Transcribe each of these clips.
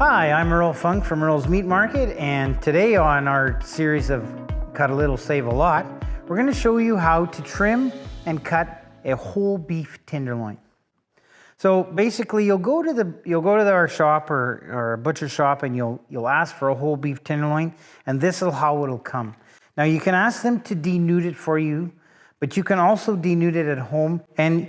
Hi, I'm Earl Funk from Earl's Meat Market, and today on our series of Cut a Little, Save a Lot, we're going to show you how to trim and cut a whole beef tenderloin. So basically, you'll go to our shop or a butcher shop, and you'll ask for a whole beef tenderloin, and this is how it'll come. Now you can ask them to denude it for you, but you can also denude it at home, and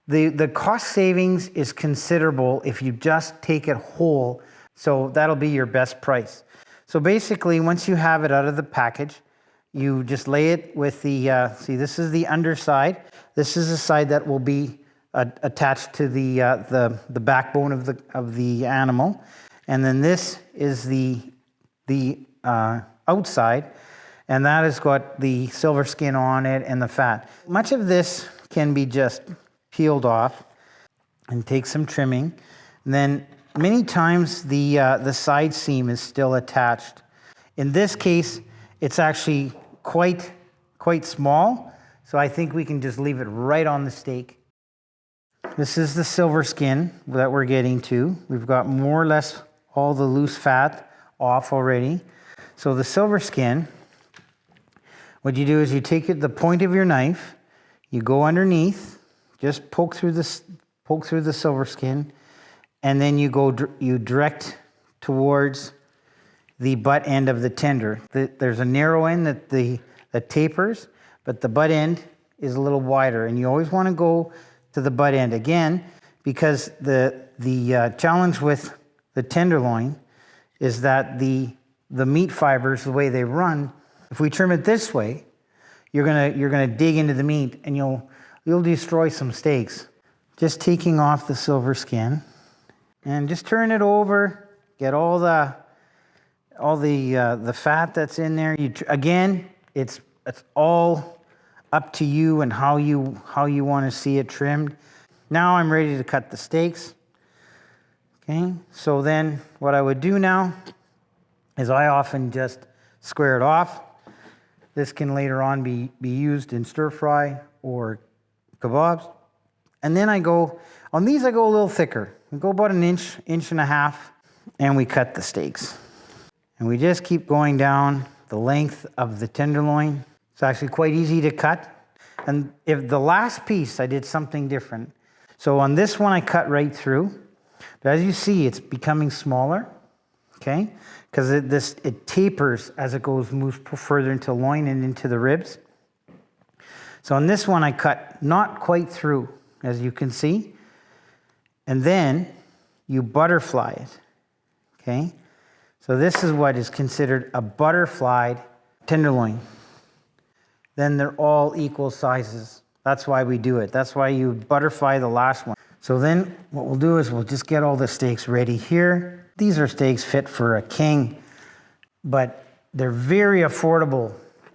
the cost savings is considerable if you just take it whole. So that'll be your best price. So basically, once you have it out of the package, you just lay it with the, see, this is the underside. This is the side that will be attached to the backbone of the animal. And then this is the outside, and that has got the silver skin on it and the fat. Much of this can be just peeled off and take some trimming. And then many times the side seam is still attached. In this case, it's actually quite small, so I think we can just leave it right on the steak. This is the silver skin that we're getting to. We've got more or less all the loose fat off already. So the silver skin, what you do is you take the point of your knife, you go underneath, just poke through the silver skin, and then you direct towards the butt end of the tender. There's a narrow end that tapers, but the butt end is a little wider, and you always want to go to the butt end again, because the challenge with the tenderloin is that the meat fibers, the way they run, if we trim it this way, you're gonna dig into the meat, and you'll destroy some steaks. Just taking off the silver skin. And just turn it over, get all the fat that's in there. Again, it's all up to you and how you want to see it trimmed. Now I'm ready to cut the steaks. Okay, so then what I would do now is I often just square it off. This can later on be used in stir fry or kebabs. And then on these I go a little thicker. We go about an inch and a half, and we cut the steaks. And we just keep going down the length of the tenderloin. It's actually quite easy to cut. And if the last piece, I did something different. So on this one, I cut right through. But as you see, it's becoming smaller, okay? Because it tapers as it moves further into the loin and into the ribs. So on this one, I cut not quite through, as you can see. And then you butterfly it, okay? So this is what is considered a butterflied tenderloin. Then they're all equal sizes. That's why we do it. That's why you butterfly the last one. So then what we'll do is we'll just get all the steaks ready here. These are steaks fit for a king, but they're very affordable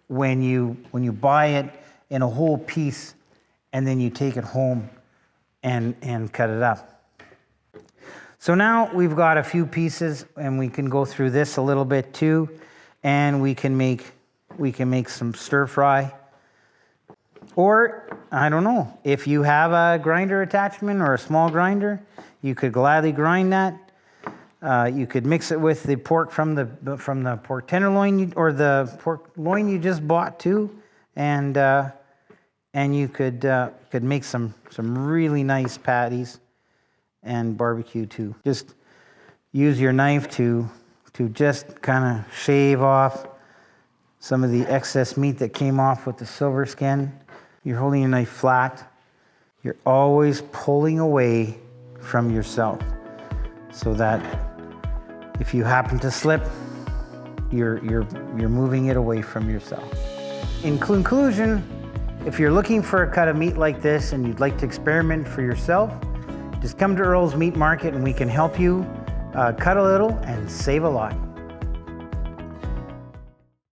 when you buy it in a whole piece and then you take it home and cut it up. So now we've got a few pieces, and we can go through this a little bit too, and we can make some stir fry. Or, I don't know, if you have a grinder attachment or a small grinder, you could gladly grind that. You could mix it with the pork from the pork tenderloin or the pork loin you just bought too, and you could make some really nice patties and barbecue too. Just use your knife to just kind of shave off some of the excess meat that came off with the silver skin. You're holding your knife flat. You're always pulling away from yourself, so that if you happen to slip, you're moving it away from yourself. In conclusion, if you're looking for a cut of meat like this and you'd like to experiment for yourself, just come to Earl's Meat Market and we can help you cut a little and save a lot.